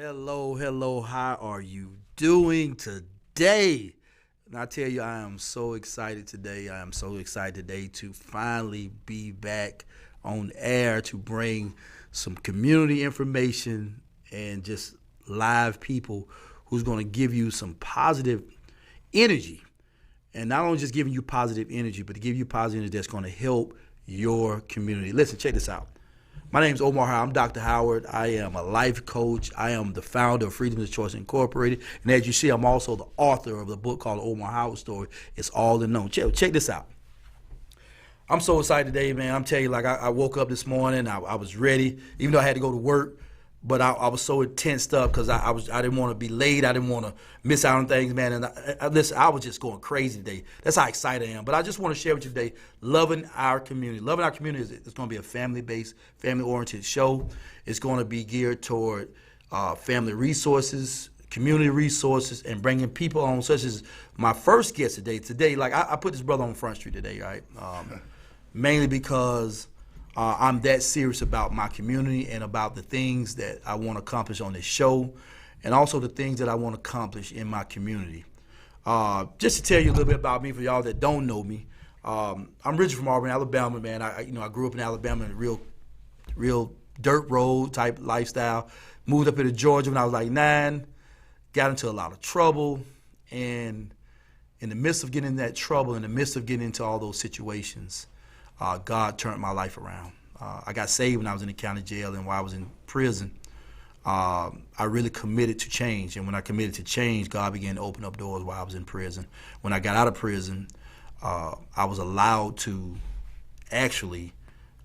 Hello, hello. How are you doing today? And I tell you, I am so excited today. I am so excited today to finally be back on air to bring some community information and just live people who's going to give you some positive energy. And not only just giving you positive energy, but to give you positive energy that's going to help your community. Listen, check this out. My name is Omar Howard. I'm Dr. Howard. I am a life coach. I am the founder of Freedom of Choice Incorporated. And as you see, I'm also the author of the book called The Omar Howard Story. It's all in known. Check this out. I'm so excited today, man. I'm telling you, like I woke up this morning. I was ready, even though I had to go to work. But I was so tensed up because I didn't want to be late. I didn't want to miss out on things, man. And listen, I was just going crazy today. That's how excited I am. But I just want to share with you today, loving our community. Loving our community is it's going to be a family-based, family-oriented show. It's going to be geared toward family resources, community resources, and bringing people on, such as my first guest today. Today, like I put this brother on Front Street today, right? Mainly because I'm that serious about my community and about the things that I want to accomplish on this show, and also the things that I want to accomplish in my community. Just to tell you a little bit about me, for y'all that don't know me, I'm originally from Auburn, Alabama, man. I grew up in Alabama in a real dirt road type lifestyle. Moved up into Georgia when I was like 9, got into a lot of trouble, and in the midst of getting in that trouble, in the midst of getting into all those situations, God turned my life around. I got saved when I was in the county jail, and while I was in prison, I really committed to change. And when I committed to change, God began to open up doors while I was in prison. When I got out of prison, I was allowed to actually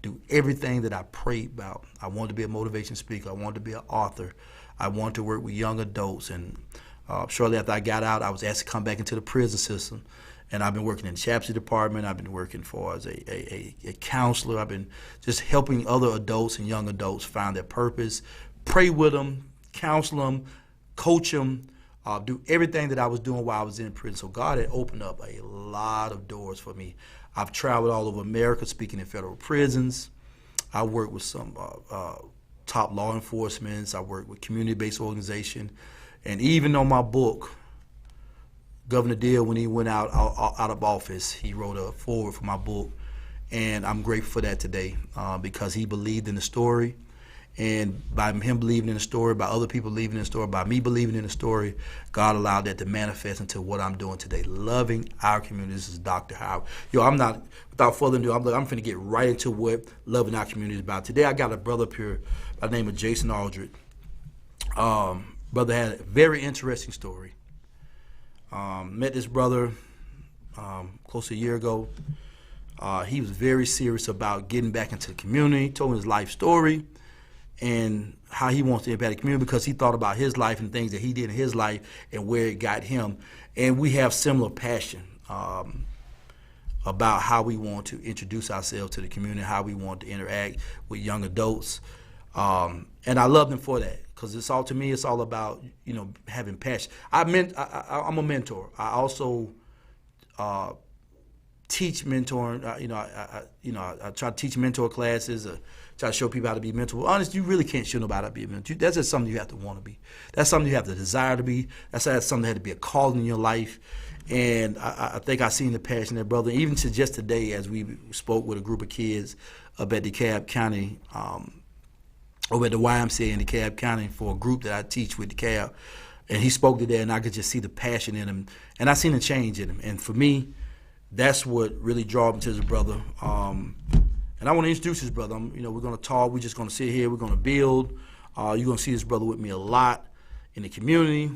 do everything that I prayed about. I wanted to be a motivation speaker. I wanted to be an author. I wanted to work with young adults. And shortly after I got out, I was asked to come back into the prison system. And I've been working in the chaplaincy department. I've been working as a counselor. I've been just helping other adults and young adults find their purpose, pray with them, counsel them, coach them, do everything that I was doing while I was in prison. So God had opened up a lot of doors for me. I've traveled all over America speaking in federal prisons. I worked with some top law enforcement. I worked with community-based organizations. And even on my book, Governor Deal, when he went out of office, he wrote a foreword for my book, and I'm grateful for that today because he believed in the story, and by him believing in the story, by other people believing in the story, by me believing in the story, God allowed that to manifest into what I'm doing today, loving our community. This is Dr. Howard. Without further ado, I'm finna get right into what loving our community is about. Today I got a brother up here by the name of Jason Aldred. Brother had a very interesting story. Met this brother close to a year ago. He was very serious about getting back into the community, told me his life story and how he wants to impact the community because he thought about his life and things that he did in his life and where it got him. And we have similar passion about how we want to introduce ourselves to the community, how we want to interact with young adults. And I love him for that. Because it's all about, having passion. I'm a mentor. I also teach mentoring. I try to teach mentor classes. Try to show people how to be mentor. Honestly, you really can't show nobody how to be a mentor. That's just something you have to want to be. That's something you have to desire to be. That's something that had to be a calling in your life. And I think I seen the passion there, brother. Even to just today, as we spoke with a group of kids up at DeKalb County. Over at the YMCA in DeKalb County for a group that I teach with DeKalb. And he spoke to that, and I could just see the passion in him. And I seen the change in him. And for me, that's what really drew me to his brother. And I want to introduce his brother. We're going to talk. We're just going to sit here. We're going to build. You're going to see this brother with me a lot in the community.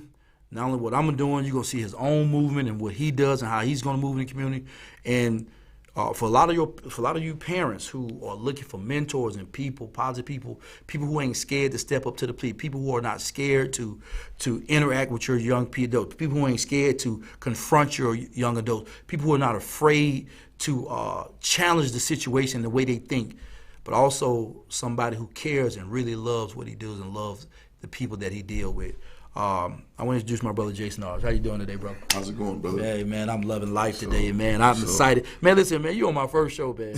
Not only what I'm doing, you're going to see his own movement and what he does and how he's going to move in the community. And for a lot of you parents who are looking for mentors and positive people who ain't scared to step up to the plate, people who are not scared to interact with your young adults, people who ain't scared to confront your young adults, people who are not afraid to challenge the situation the way they think, but also somebody who cares and really loves what he does and loves the people that he deals with. I want to introduce my brother Jason Aldred. How you doing today, bro? How's it going, brother? Hey, man, I'm loving life today, man. I'm excited. Man, listen, man, you on my first show, man.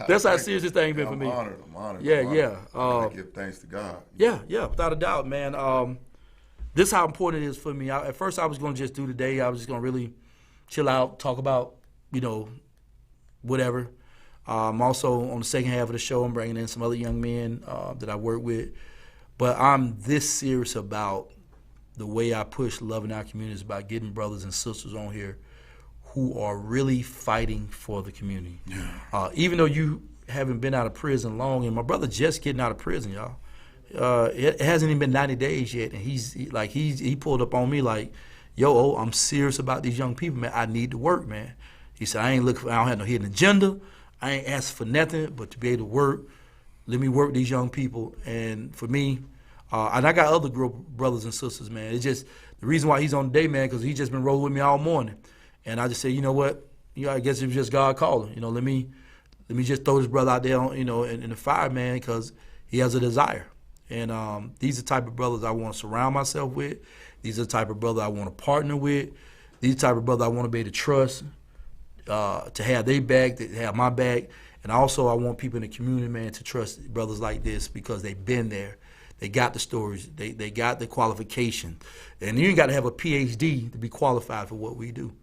That's how serious this thing been for me. I'm honored. Yeah. I give thanks to God. Yeah, without a doubt, man. this is how important it is for me. At first, I was going to just do the day. I was just going to really chill out, talk about, whatever. Also, on the second half of the show, I'm bringing in some other young men that I work with. But I'm this serious about the way I push love in our communities, about getting brothers and sisters on here who are really fighting for the community. Yeah. Even though you haven't been out of prison long, and my brother just getting out of prison, y'all. It hasn't even been 90 days yet, and he pulled up on me like, yo, I'm serious about these young people, man. I need to work, man. He said, I don't have no hidden agenda. I ain't asking for nothing but to be able to work. Let me work these young people. And for me, and I got other brothers and sisters, man. It's just the reason why he's on the day, man, because he's just been rolling with me all morning. And I just say, you know what? I guess it was just God calling. Let me just throw this brother out there, in the fire, man, because he has a desire. And these are the type of brothers I want to surround myself with. These are the type of brothers I want to partner with. These are the type of brothers I want to be able to trust, to have their back, to have my back. And also I want people in the community, man, to trust brothers like this because they've been there. They got the stories. They got the qualification. And you ain't got to have a PhD to be qualified for what we do.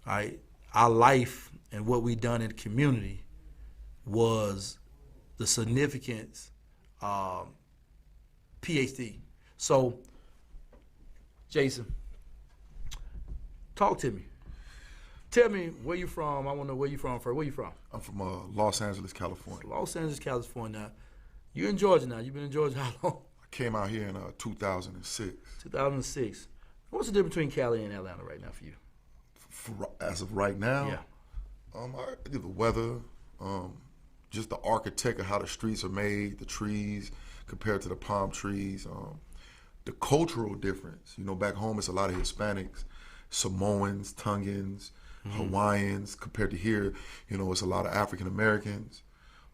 All right? Our life and what we done in the community was the significance PhD. So, Jason, talk to me. Tell me where you from. I want to know where you from first. Where you from? I'm from Los Angeles, California. Los Angeles, California. You're in Georgia now. You've been in Georgia how long? I came out here in 2006. 2006. What's the difference between Cali and Atlanta right now for you? As of right now? Yeah. The weather, just the architect of how the streets are made, the trees compared to the palm trees, the cultural difference. Back home it's a lot of Hispanics, Samoans, Tongans, Hawaiians. Compared to here, it's a lot of African Americans.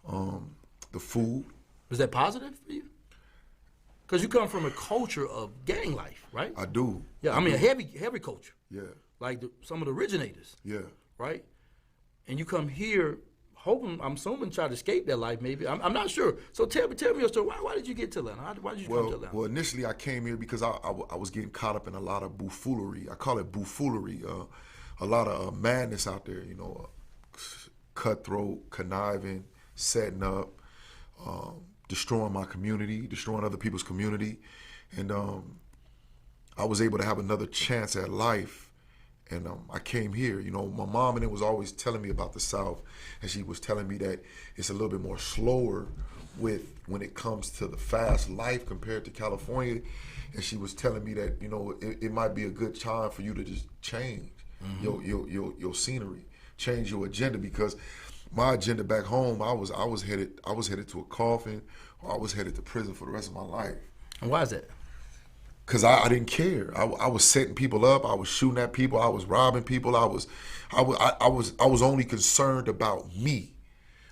The food. Was that positive for you? Because you come from a culture of gang life, right? I do. Yeah, I mean a heavy culture. Yeah. Like some of the originators. Yeah. Right? And you come here hoping, I'm assuming, try to escape that life maybe. I'm not sure. So tell me your story. Why did you get to Atlanta? Why did you come to Atlanta? Well, initially I came here because I was getting caught up in a lot of buffoonery. I call it buffoonery. A lot of madness out there, cutthroat, conniving, setting up, destroying my community, destroying other people's community. And I was able to have another chance at life. And I came here. My mom and it was always telling me about the South, and she was telling me that it's a little bit more slower when it comes to the fast life compared to California. And she was telling me that it might be a good time for you to just change your scenery, change your agenda, because my agenda back home, I was headed to a coffin, or I was headed to prison for the rest of my life. And why is that? Because I didn't care. I was setting people up. I was shooting at people. I was robbing people. I was only concerned about me.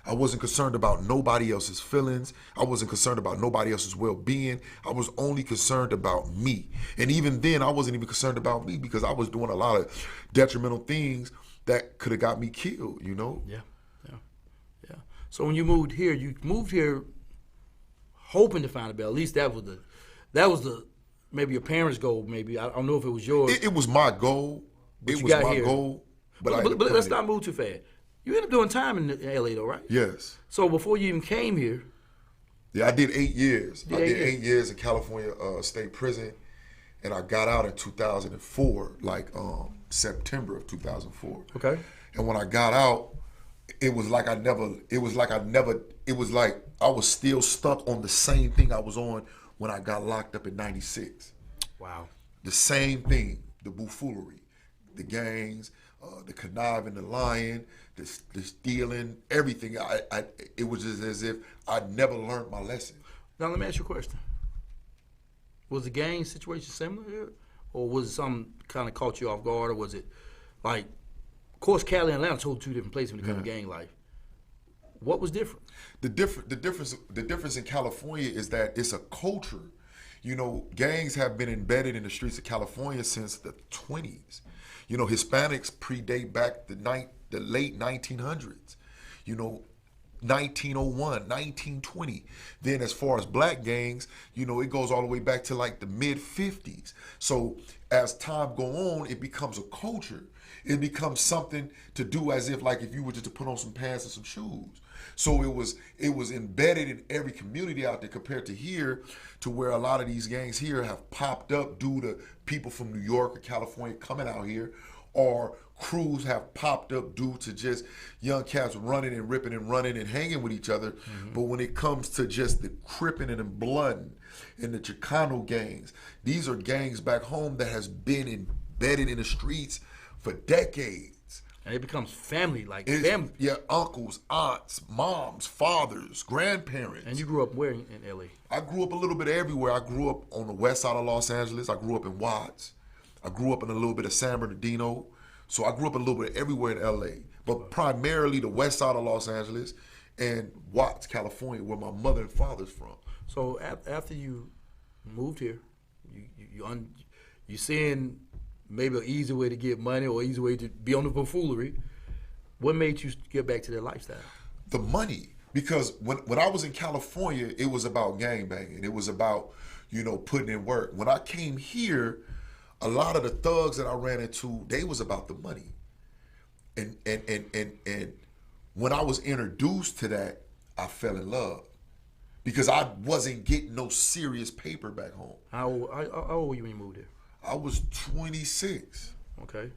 I wasn't concerned about nobody else's feelings. I wasn't concerned about nobody else's well-being. I was only concerned about me. And even then, I wasn't even concerned about me because I was doing a lot of detrimental things that could have got me killed. Yeah. So when you moved here hoping to find a bail. At least that was the maybe your parents' goal, maybe. I don't know if it was yours. It was my goal. It was my goal. But let's not move too fast. You ended up doing time in LA though, right? Yes. So before you even came here. Yeah, I did 8 years. I did 8 years in California State Prison, and I got out in 2004, September of 2004. Okay. And when I got out, it was like I was still stuck on the same thing I was on when I got locked up in 96. Wow. The same thing, the buffoonery, the gangs, the conniving, the lying, the stealing, everything. It was just as if I'd never learned my lesson. Now let me ask you a question. Was the gang situation similar here? Or was it something kind of caught you off guard? Or was it like, of course, Cali and Atlanta are two different places when it comes to gang life. What was different? The difference in California is that it's a culture. Gangs have been embedded in the streets of California since the 20s. Hispanics predate back the late 1900s. 1901, 1920. Then as far as black gangs, it goes all the way back to like the mid 50s. So as time go on, it becomes a culture. It becomes something to do as if like if you were just to put on some pants and some shoes. So it was embedded in every community out there compared to here, to where a lot of these gangs here have popped up due to people from New York or California coming out here, or crews have popped up due to just young cats running and ripping and running and hanging with each other. Mm-hmm. But when it comes to just the Crippin' and the Bloodin' and the Chicano gangs, these are gangs back home that has been embedded in the streets for decades. And it becomes family, family. Yeah, uncles, aunts, moms, fathers, grandparents. And you grew up where in LA? I grew up a little bit everywhere. I grew up on the west side of Los Angeles. I grew up in Watts. I grew up in a little bit of San Bernardino. So I grew up a little bit everywhere in LA, but primarily the west side of Los Angeles and Watts, California, where my mother and father's from. So after you moved here, you seeing maybe an easy way to get money or easy way to be on the buffoonery. What made you get back to that lifestyle? The money. Because when I was in California, it was about gangbanging. It was about, putting in work. When I came here, a lot of the thugs that I ran into, they was about the money. And when I was introduced to that, I fell in love. Because I wasn't getting no serious paper back home. How old were you when you moved here? I was 26. Okay.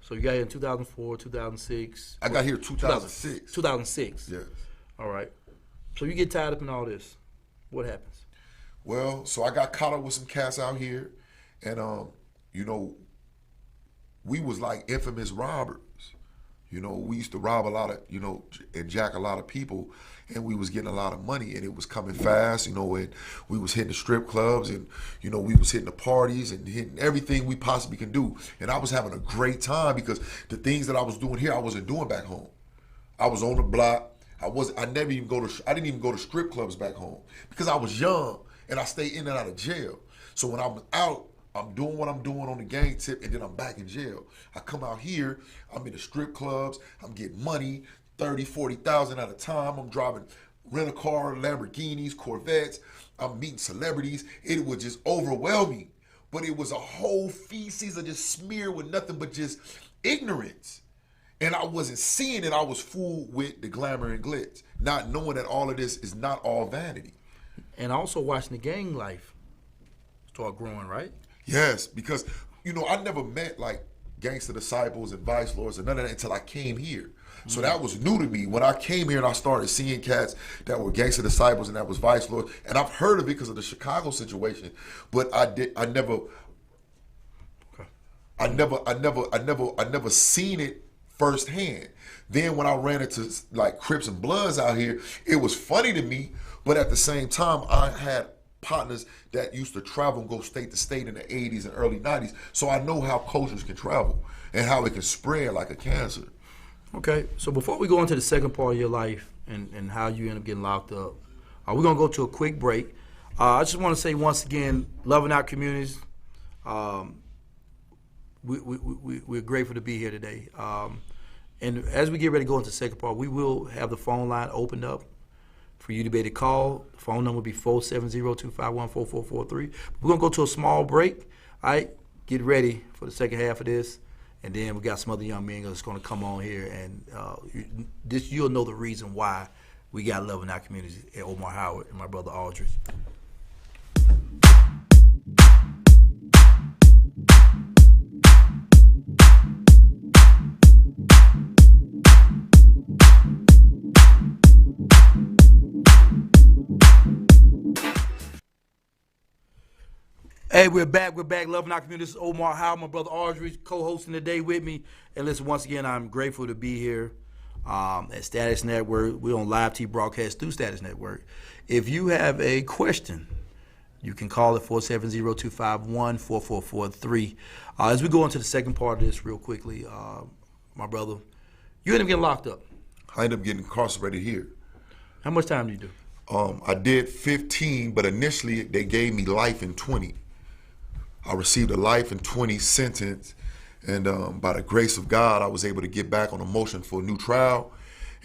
So you got here in 2004, 2006? I got here 2006. 2006? Yes. All right. So you get tied up in all this. What happens? Well, so I got caught up with some cats out here. And, we was like infamous robbers. We used to rob a lot of, and jack a lot of people, and we was getting a lot of money, and it was coming fast, and we was hitting the strip clubs, and, we was hitting the parties and hitting everything we possibly can do. And I was having a great time because the things that I was doing here, I wasn't doing back home. I was on the block. I didn't even go to strip clubs back home because I was young and I stayed in and out of jail. So when I was out, I'm doing what I'm doing on the gang tip, and then I'm back in jail. I come out here, I'm in the strip clubs, I'm getting money, 30, 40,000 at a time. I'm driving rent-a-car, Lamborghinis, Corvettes. I'm meeting celebrities. It was just overwhelming. But it was a whole feces of just smear with nothing but just ignorance. And I wasn't seeing it. I was fooled with the glamour and glitz, not knowing that all of this is not all vanity. And also watching the gang life start growing, right? Yes, because, I never met like gangster disciples and vice lords and none of that until I came here. So that was new to me. When I came here and I started seeing cats that were gangster disciples and that was vice lords, and I've heard of it because of the Chicago situation, but I never seen it firsthand. Then when I ran into like Crips and Bloods out here, it was funny to me, but at the same time, I had partners that used to travel and go state to state in the 80s and early 90s. So I know how cultures can travel and how it can spread like a cancer. Okay, so before we go into the second part of your life and how you end up getting locked up, we're going to go to a quick break. I just want to say once again, loving our communities, we're grateful to be here today. And as we get ready to go into the second part, we will have the phone line opened up for you to be able to call. The phone number will be 470-251-4443. We're going to go to a small break. All right, get ready for the second half of this. And then we got some other young men that's going to come on here. And you'll know the reason why we got love in our communities at Omar Howard and my brother Aldridge. Hey, we're back. Loving our community. This is Omar Howard, my brother Aldridge, co-hosting today with me. And listen, once again, I'm grateful to be here at Status Network. We're on live TV broadcast through Status Network. If you have a question, you can call at 470-251-4443. As we go into the second part of this real quickly, my brother, you ended up getting locked up. I ended up getting incarcerated here. How much time did you do? I did 15, but initially they gave me life in 20. I received a life in 20 sentence, and by the grace of God, I was able to get back on a motion for a new trial.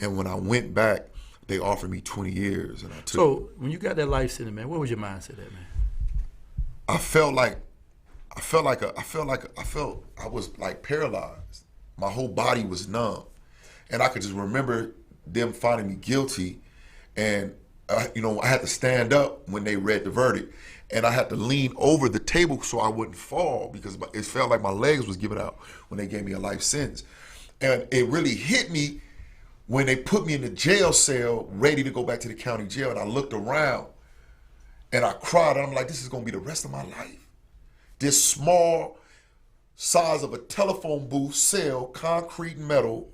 And when I went back, They offered me 20 years, and I took it. So when you got that life sentence, man, what was your mindset at, man? I felt I was like paralyzed. My whole body was numb, and I could just remember them finding me guilty, and I had to stand up when they read the verdict, and I had to lean over the table so I wouldn't fall because it felt like my legs was giving out when they gave me a life sentence, and it really hit me when they put me in the jail cell ready to go back to the county jail, and I looked around and I cried, and I'm like, this is gonna be the rest of my life. This small size of a telephone booth cell, concrete and metal,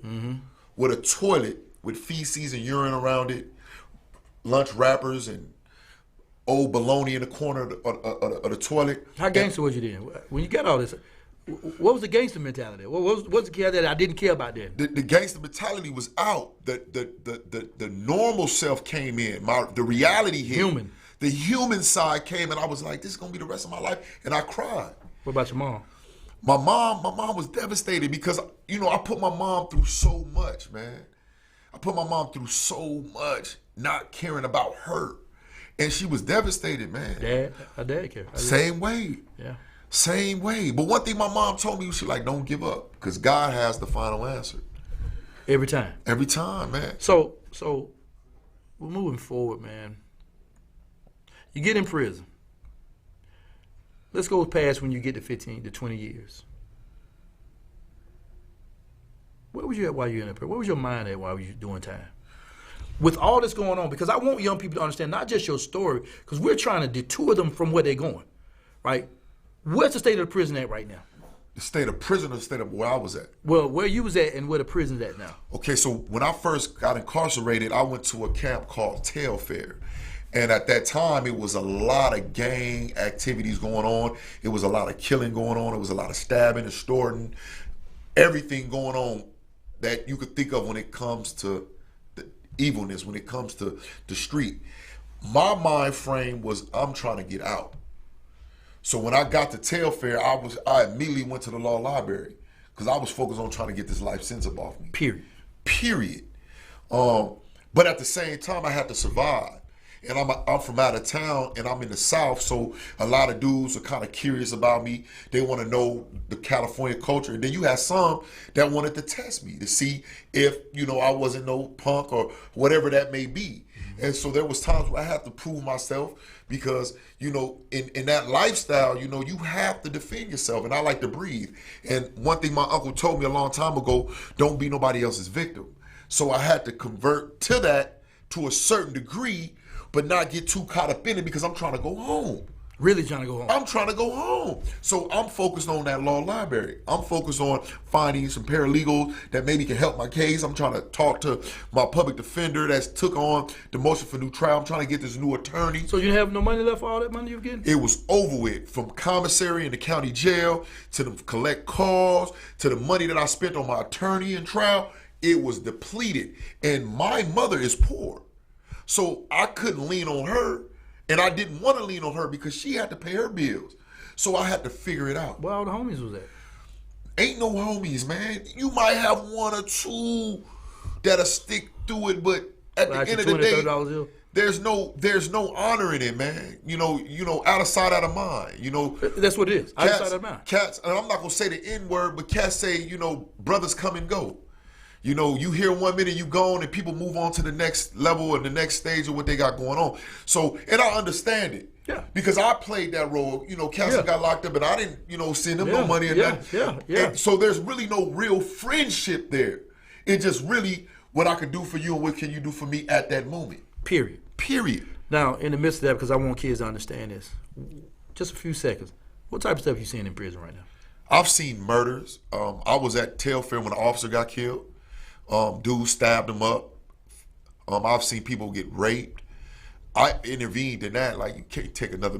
with a toilet with feces and urine around it, lunch wrappers and old bologna in the corner of the toilet. How gangster was you then? When you got all this, what was the gangster mentality? What was the care that I didn't care about then? The gangster mentality was out. The normal self came in. The reality hit. Human. The human side came, and I was like, this is gonna be the rest of my life, and I cried. What about your mom? My mom was devastated because, I put my mom through so much, man. I put my mom through so much, not caring about her. And she was devastated, man. Her dad cared. Same way. Yeah. Same way. But one thing my mom told me, she like, don't give up, because God has the final answer. Every time. Every time, man. So we're moving forward, man. You get in prison. Let's go past when you get to 15 to 20 years. Where was you at while you were in prison? Where was your mind at while you were doing time? With all this going on, because I want young people to understand not just your story, because we're trying to detour them from where they're going, right? Where's the state of the prison at right now? The state of prison or the state of where I was at? Well, where you was at and where the prison's at now. Okay, so when I first got incarcerated, I went to a camp called Telfair. And at that time, it was a lot of gang activities going on. It was a lot of killing going on. It was a lot of stabbing, extorting, everything going on that you could think of when it comes to the evilness, when it comes to the street. My mind frame was, I'm trying to get out. So when I got to Telfair, I immediately went to the law library because I was focused on trying to get this life sentence up off me. Period. But at the same time, I had to survive. And I'm from out of town, and I'm in the South, so a lot of dudes are kind of curious about me. They want to know the California culture. And then you had some that wanted to test me to see if, I wasn't no punk or whatever that may be. And so there was times where I had to prove myself because, in that lifestyle, you have to defend yourself. And I like to breathe. And one thing my uncle told me a long time ago, don't be nobody else's victim. So I had to convert to that to a certain degree, but not get too caught up in it because I'm trying to go home. Really trying to go home? I'm trying to go home. So I'm focused on that law library. I'm focused on finding some paralegals that maybe can help my case. I'm trying to talk to my public defender that's took on the motion for new trial. I'm trying to get this new attorney. So you didn't have no money left for all that money you were getting? It was over with, from commissary in the county jail to the collect calls to the money that I spent on my attorney in trial. It was depleted. And my mother is poor. So I couldn't lean on her, and I didn't want to lean on her because she had to pay her bills. So I had to figure it out. Where all the homies was at? Ain't no homies, man. You might have one or two that'll stick through it, but at the end of the day, there's no honor in it, man. Out of sight, out of mind. That's what it is. Out of sight, out of mind. Cats, and I'm not gonna say the N-word, but cats say, brothers come and go. You hear 1 minute, you gone, and people move on to the next level and the next stage of what they got going on. So, and I understand it. Yeah. Because I played that role. Castle got locked up, and I didn't, send them no money or nothing. Yeah. And so there's really no real friendship there. It's just really what I can do for you and what can you do for me at that moment. Period. Now, in the midst of that, because I want kids to understand this, just a few seconds, what type of stuff you seeing in prison right now? I've seen murders. I was at Telfair when an officer got killed. Dude stabbed him up. I've seen people get raped. I intervened in that. Like, you can't take another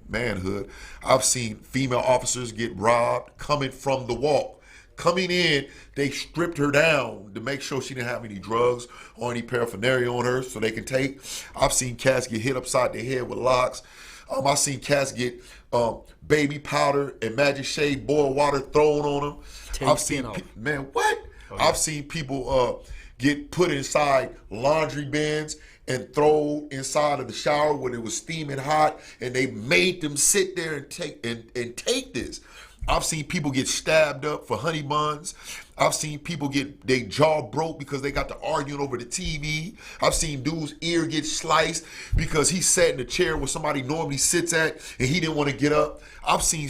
manhood. I've seen female officers get robbed coming from the walk. Coming in, they stripped her down to make sure she didn't have any drugs or any paraphernalia on her so they can take. I've seen cats get hit upside the head with locks. I've seen cats get baby powder and magic shade boiled water thrown on them. I've seen man, what? I've seen people get put inside laundry bins and thrown inside of the shower when it was steaming hot, and they made them sit there and take this. I've seen people get stabbed up for honey buns. I've seen people get their jaw broke because they got to arguing over the TV. I've seen dude's ear get sliced because he sat in the chair where somebody normally sits at and he didn't want to get up. I've seen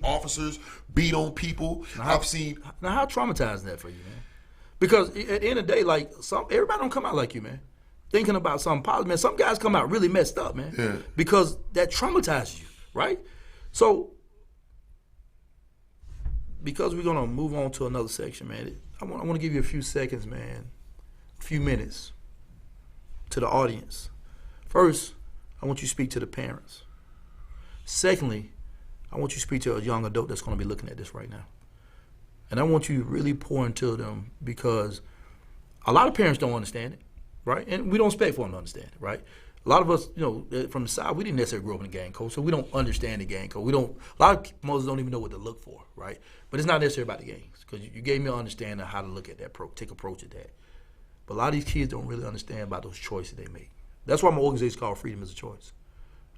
officers beat on people. Now how traumatizing is that for you, man? Because at the end of the day, like everybody don't come out like you, man. Thinking about something positive, man. Some guys come out really messed up, man. Yeah. Because that traumatizes you, right? So, because we're gonna move on to another section, man, I want to give you a few seconds, man, a few minutes to the audience. First, I want you to speak to the parents. Secondly, I want you to speak to a young adult that's going to be looking at this right now. And I want you to really pour into them, because a lot of parents don't understand it, right? And we don't expect for them to understand it, right? A lot of us, from the side, we didn't necessarily grow up in a gang code, so we don't understand the gang code. A lot of mothers don't even know what to look for, right? But it's not necessarily about the gangs, because you gave me an understanding of how to look at that, take approach at that. But a lot of these kids don't really understand about those choices they make. That's why my organization is called Freedom is a Choice.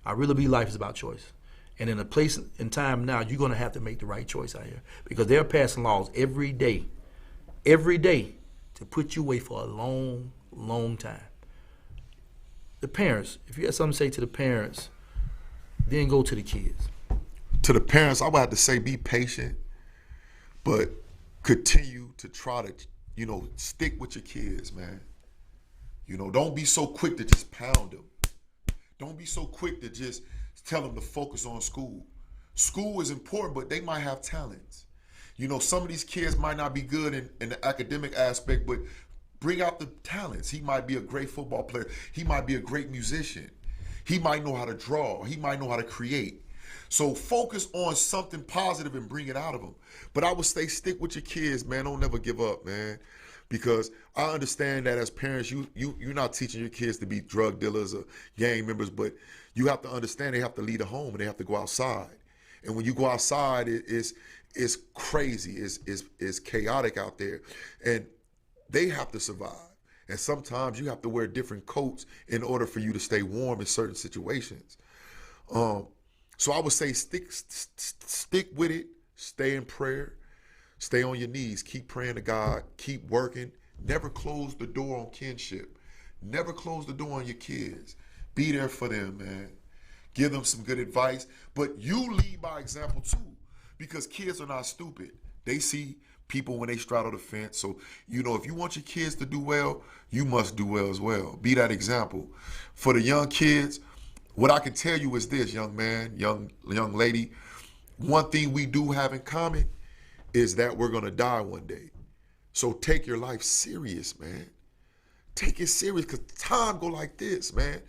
I really believe life is about choice. And in a place and time now, you're going to have to make the right choice out here, because they're passing laws every day, to put you away for a long, long time. The parents, if you have something to say to the parents, then go to the kids. To the parents, I would have to say be patient, but continue to try to, stick with your kids, man. Don't be so quick to just pound them. Don't be so quick to just tell them to focus on school. School is important, but they might have talents. Some of these kids might not be good in the academic aspect, but bring out the talents. He might be a great football player. He might be a great musician. He might know how to draw. He might know how to create. So focus on something positive and bring it out of them. But I would say stick with your kids, man. Don't never give up, man. Because I understand that as parents, you're not teaching your kids to be drug dealers or gang members, but you have to understand they have to leave the home and they have to go outside. And when you go outside, it's crazy. It's chaotic out there. And they have to survive. And sometimes you have to wear different coats in order for you to stay warm in certain situations. So I would say stick with it, stay in prayer, stay on your knees, keep praying to God, keep working, never close the door on kinship, never close the door on your kids. Be there for them, man. Give them some good advice, but you lead by example too, because kids are not stupid. They see people when they straddle the fence. So, if you want your kids to do well, you must do well as well. Be that example. For the young kids, what I can tell you is this, young man, young lady, one thing we do have in common is that we're going to die one day. So take your life serious, man. Take it serious, because time go like this, man.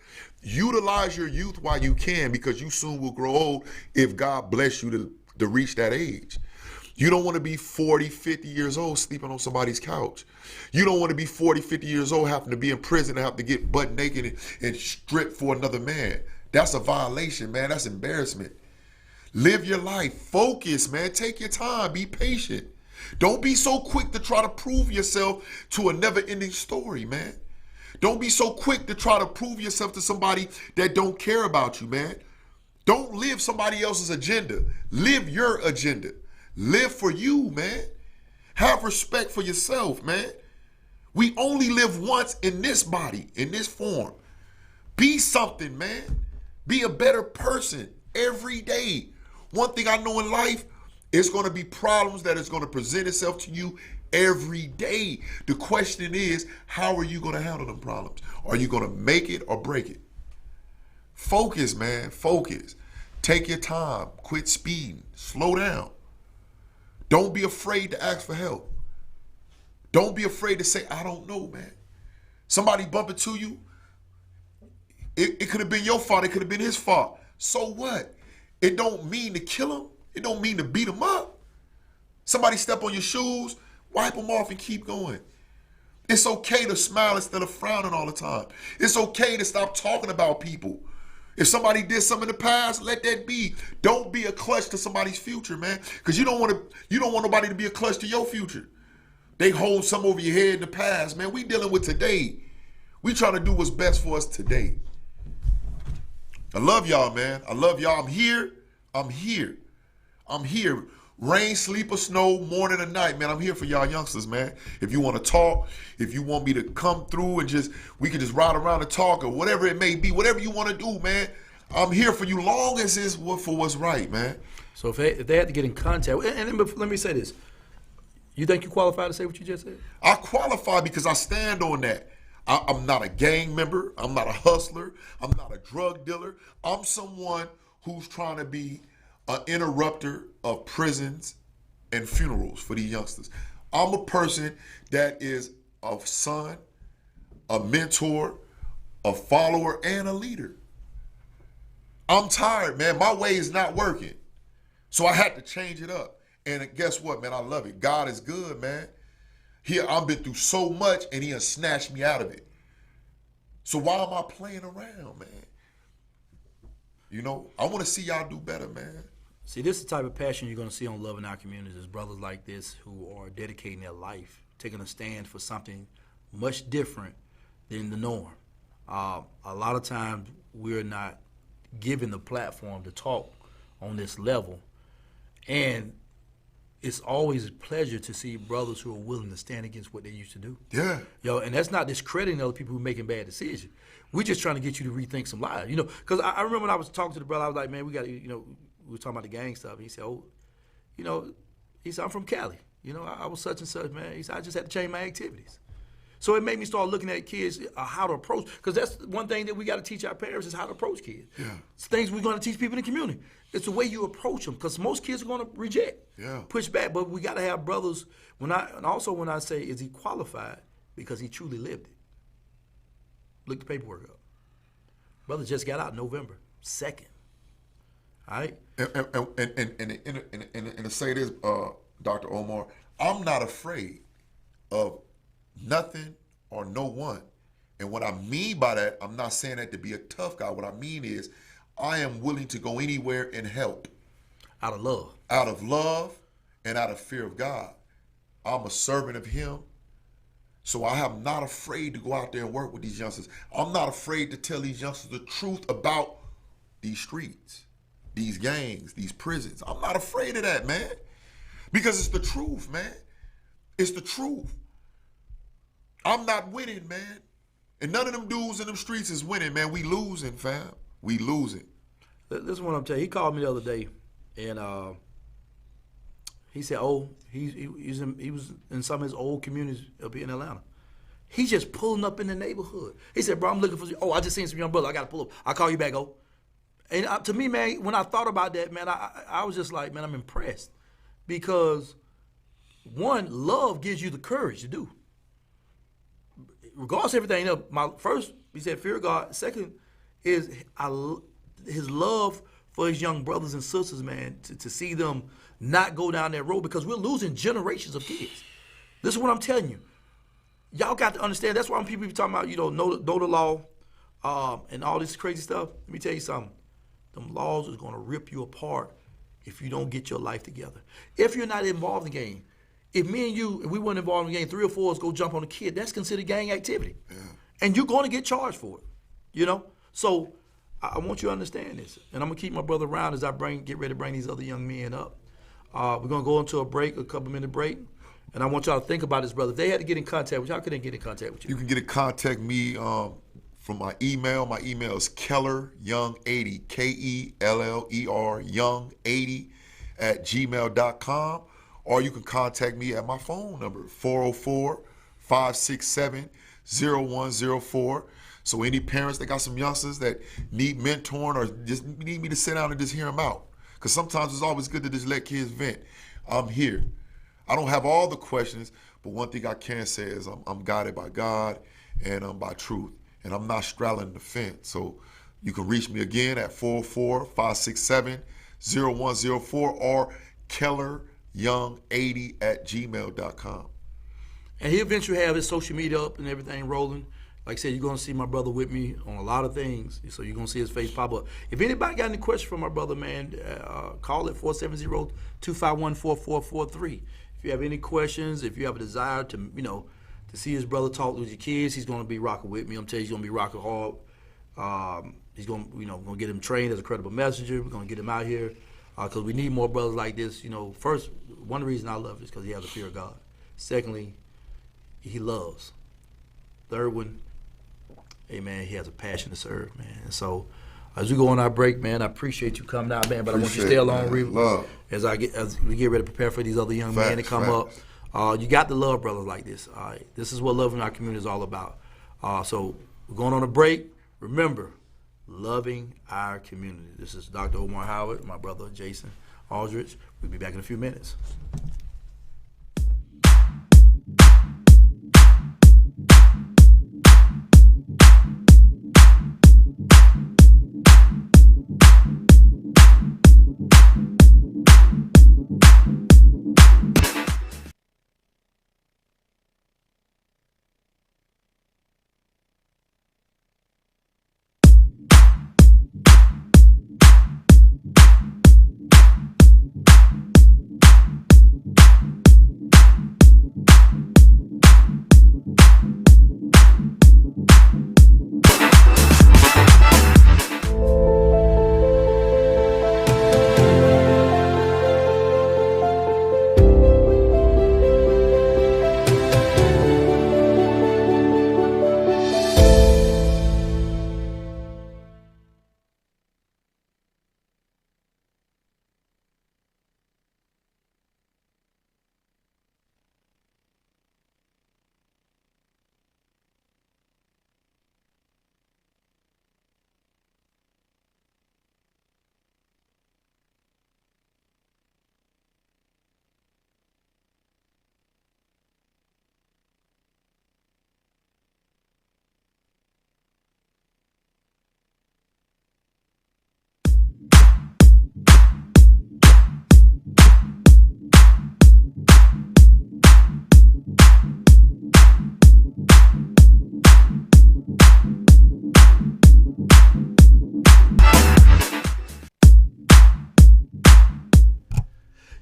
Utilize your youth while you can, because you soon will grow old if God bless you to reach that age. You don't want to be 40, 50 years old sleeping on somebody's couch. You don't want to be 40, 50 years old having to be in prison and have to get butt naked and stripped for another man. That's a violation, man. That's embarrassment. Live your life. Focus, man. Take your time. Be patient. Don't be so quick to try to prove yourself to a never-ending story, man. Don't be so quick to try to prove yourself to somebody that don't care about you, man. Don't live somebody else's agenda. Live your agenda. Live for you, man. Have respect for yourself, man. We only live once in this body, in this form. Be something, man. Be a better person every day. One thing I know in life, it's going to be problems that is going to present itself to you every day. The question is, how are you going to handle them problems? Are you going to make it or break it? Focus, man. Focus. Take your time. Quit speeding. Slow down. Don't be afraid to ask for help. Don't be afraid to say, I don't know, man. Somebody bump into you. It could have been your fault. It could have been his fault. So what? It don't mean to kill him. It don't mean to beat him up. Somebody step on your shoes, wipe them off and keep going. It's okay to smile instead of frowning all the time. It's okay to stop talking about people. If somebody did something in the past, let that be. Don't be a clutch to somebody's future, man. Because you don't want nobody to be a clutch to your future. They hold some over your head in the past, man. We dealing with today. We trying to do what's best for us today. I love y'all, man. I love y'all. I'm here. I'm here. I'm here. Rain, sleep, or snow, morning or night, man. I'm here for y'all youngsters, man. If you want to talk, if you want me to come through and we can just ride around and talk, or whatever it may be, whatever you want to do, man. I'm here for you, long as it's for what's right, man. So if they had to get in contact, and let me say this. You think you qualify to say what you just said? I qualify because I stand on that. I'm not a gang member. I'm not a hustler. I'm not a drug dealer. I'm someone who's trying to be an interrupter of prisons and funerals for these youngsters. I'm a person that is a son, a mentor, a follower, and a leader. I'm tired, man. My way is not working. So I had to change it up. And guess what, man? I love it. God is good, man. I've been through so much, and he has snatched me out of it. So why am I playing around, man? You know, I want to see y'all do better, man. See, this is the type of passion you're going to see on Love in Our Communities, is brothers like this who are dedicating their life, taking a stand for something much different than the norm. A lot of times we're not given the platform to talk on this level, and it's always a pleasure to see brothers who are willing to stand against what they used to do. Yeah. And that's not discrediting other people who are making bad decisions. We're just trying to get you to rethink some lives. Because I remember when I was talking to the brother, I was like, man, we got to, we were talking about the gang stuff. And he said, he said, I'm from Cali. I was such and such, man. He said, I just had to change my activities. So it made me start looking at kids, how to approach, because that's one thing that we got to teach our parents is how to approach kids. Yeah. It's things we're going to teach people in the community. It's the way you approach them, because most kids are going to reject, push back. But we got to have brothers. When I say, is he qualified? Because he truly lived it. Look the paperwork up. Brother just got out November 2nd. All right. And to say this, Dr. Omar, I'm not afraid of nothing or no one. And what I mean by that, I'm not saying that to be a tough guy. What I mean is I am willing to go anywhere and help. Out of love. Out of love and out of fear of God. I'm a servant of him. So I am not afraid to go out there and work with these youngsters. I'm not afraid to tell these youngsters the truth about these streets, these gangs, these prisons. I'm not afraid of that, man. Because it's the truth, man. It's the truth. I'm not winning, man. And none of them dudes in them streets is winning, man. We losing, fam. We losing. This is what I'm telling you. He called me the other day, and he said, he was in some of his old communities up here in Atlanta. He's just pulling up in the neighborhood. He said, bro, I'm looking for you. I just seen some young brother. I got to pull up. I'll call you back, And to me, man, when I thought about that, man, I was just like, man, I'm impressed. Because, one, love gives you the courage to do. Regardless of everything, my first, he said, fear of God. Second is his love for his young brothers and sisters, man, to see them not go down that road, because we're losing generations of kids. This is what I'm telling you. Y'all got to understand. That's why when people be talking about, know the law and all this crazy stuff. Let me tell you something. Them laws is going to rip you apart if you don't get your life together. If you're not involved in the game, if me and you, if we weren't involved in the game, 3 or 4 of us go jump on a kid, that's considered gang activity. Yeah. And you're going to get charged for it, So I want you to understand this. And I'm going to keep my brother around as I get ready to bring these other young men up. We're going to go into a couple-minute break. And I want y'all to think about this, brother. If they had to get in contact with you, how could they get in contact with you? You can get in contact me from my email. My email is kelleryoung80, Keller young80 @gmail.com. Or you can contact me at my phone number, 404-567-0104. So any parents that got some youngsters that need mentoring or just need me to sit down and just hear them out. Because sometimes it's always good to just let kids vent. I'm here. I don't have all the questions, but one thing I can say is I'm guided by God and I'm by truth. And I'm not straddling the fence. So you can reach me again at 404-567-0104 or kelleryoung80 @gmail.com. And he'll eventually have his social media up and everything rolling. Like I said, you're going to see my brother with me on a lot of things. So you're going to see his face pop up. If anybody got any questions for my brother, man, call it 470-251-4443. If you have any questions, if you have a desire to, to see his brother talk with your kids, he's going to be rocking with me. I'm telling you, he's going to be rocking hard. He's going, going to get him trained as a credible messenger. We're going to get him out here because we need more brothers like this. First, one reason I love is because he has a fear of God. Secondly, he loves. Third one, hey man, he has a passion to serve, man. And so, as we go on our break, man, I appreciate you coming out, man. But I want you to stay along, as we get ready to prepare for these other young men to come up. You got to love brothers like this. All right, this is what loving our community is all about. So we're going on a break. Remember, loving our community. This is Dr. Omar Howard, my brother Jason Aldridge. We'll be back in a few minutes.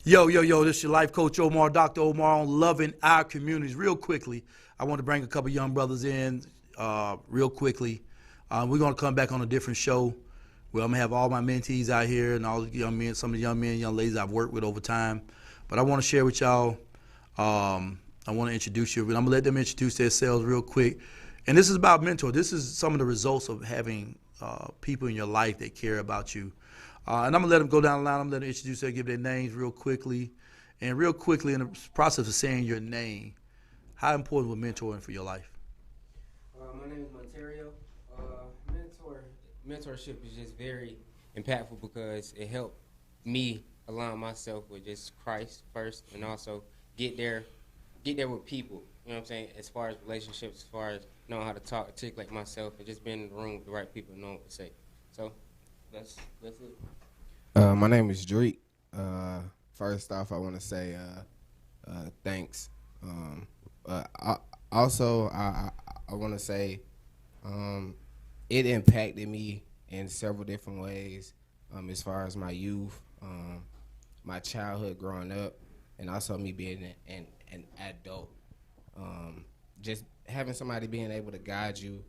Yo, this is your life coach Omar, Dr. Omar on loving our communities. Real quickly, I want to bring a couple young brothers in real quickly. We're going to come back on a different show where I'm going to have all my mentees out here and all the young men, some of the young men and young ladies I've worked with over time. But I want to share with y'all, I want to introduce you. I'm going to let them introduce themselves real quick. And this is about mentor. This is some of the results of having people in your life that care about you. And I'm going to let them go down the line. I'm going to let them introduce them, give their names real quickly. And real quickly, in the process of saying your name, how important was mentoring for your life? My name is Monterio. Mentorship is just very impactful because it helped me align myself with just Christ first and also get there with people. You know what I'm saying? As far as relationships, as far as knowing how to talk, articulate myself, and just being in the room with the right people and knowing what to say. So that's it. My name is Drake. First off, I want to say thanks. I want to say it impacted me in several different ways as far as my youth, my childhood growing up, and also me being an adult. Just having somebody being able to guide you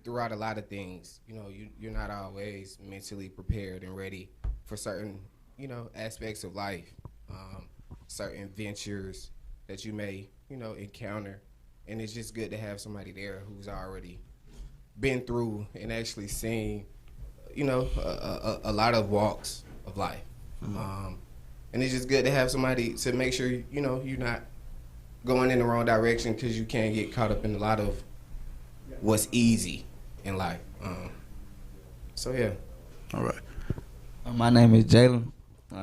throughout a lot of things. You're not always mentally prepared and ready for certain, aspects of life, certain ventures that you may, encounter. And it's just good to have somebody there who's already been through and actually seen, a lot of walks of life. And it's just good to have somebody to make sure, you're not going in the wrong direction because you can't get caught up in a lot of what's easy in life. So, yeah. All right. My name is Jalen.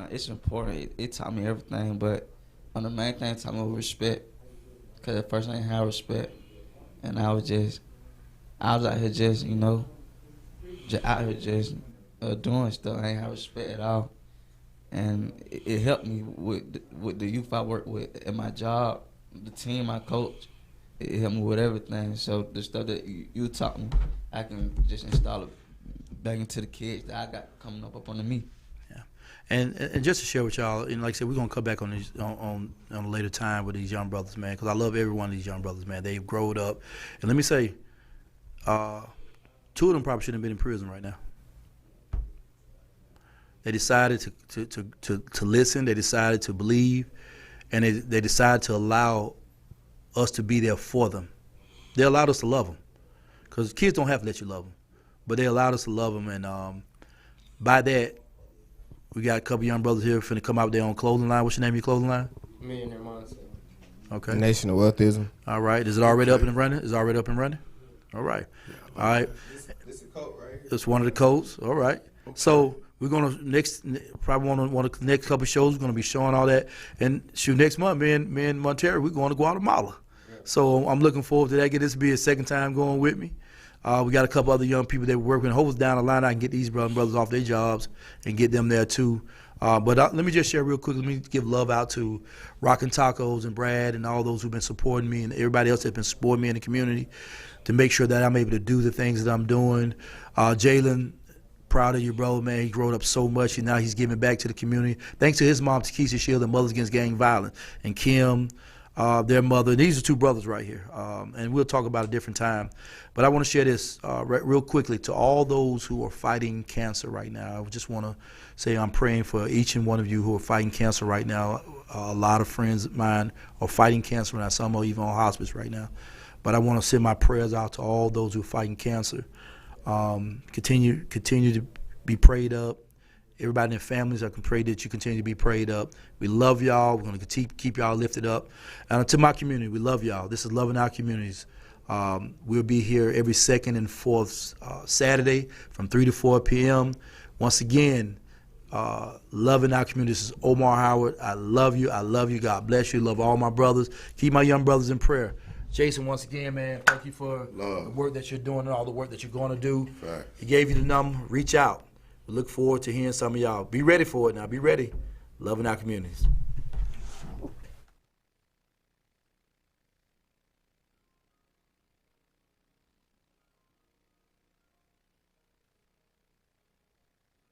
It's important. It taught me everything, but the main thing it taught me was respect. Because at first I didn't have respect. And I was out here just, doing stuff. I ain't have respect at all. And it helped me with the youth I work with at my job, the team I coach. It helped me with everything. So the stuff that you taught me, I can just install it back into the kids that I got coming up under me. Yeah. And just to share with y'all, and like I said, we're gonna come back on these on a later time with these young brothers, man, because I love every one of these young brothers, man. They've grown up, and let me say, 2 of them probably shouldn't have been in prison right now. They decided to listen. They decided to believe, and they decided to allow us to be there for them. They allowed us to love them, because kids don't have to let you love them, but they allowed us to love them, and by that. We got a couple young brothers here finna come out with their own clothing line. What's your name of your clothing line? Millionaire Mindset. Okay. Nation of Wealthism. All right. Is it already up and running? Is it already up and running? All right. All right. This a coat right here. It's one of the coats. All right. So we're gonna probably one of the next couple shows. We're gonna be showing all that. And shoot, next month, me and Montero, we're going to Guatemala. Yeah. So I'm looking forward to that. This will be his second time going with me. We got a couple other young people that we're working. Hopefully down the line I can get these brothers off their jobs and get them there too. But let me just share real quick. Let me give love out to Rockin' Tacos and Brad and all those who've been supporting me and everybody else that's been supporting me in the community to make sure that I'm able to do the things that I'm doing. Jalen, proud of you, bro, man. He grown up so much and now he's giving back to the community. Thanks to his mom, Takesha Shield, and Mothers Against Gang Violence, and Kim, their mother. These are 2 brothers right here, and we'll talk about a different time. But I want to share this real quickly to all those who are fighting cancer right now. I just want to say I'm praying for each and one of you who are fighting cancer right now. A lot of friends of mine are fighting cancer now. Some are even on hospice right now. But I want to send my prayers out to all those who are fighting cancer. Continue to be prayed up. Everybody in their families, I can pray that you continue to be prayed up. We love y'all. We're going to keep y'all lifted up. And to my community, we love y'all. This is Loving Our Communities. We'll be here every second and fourth Saturday from 3 to 4 p.m. Once again, Loving Our Communities. This is Omar Howard. I love you. I love you. God bless you. Love all my brothers. Keep my young brothers in prayer. Jason, once again, man, thank you for the work that you're doing and all the work that you're going to do. Right. He gave you the number. Reach out. We look forward to hearing some of y'all. Be ready for it now. Be ready. Loving Our Communities.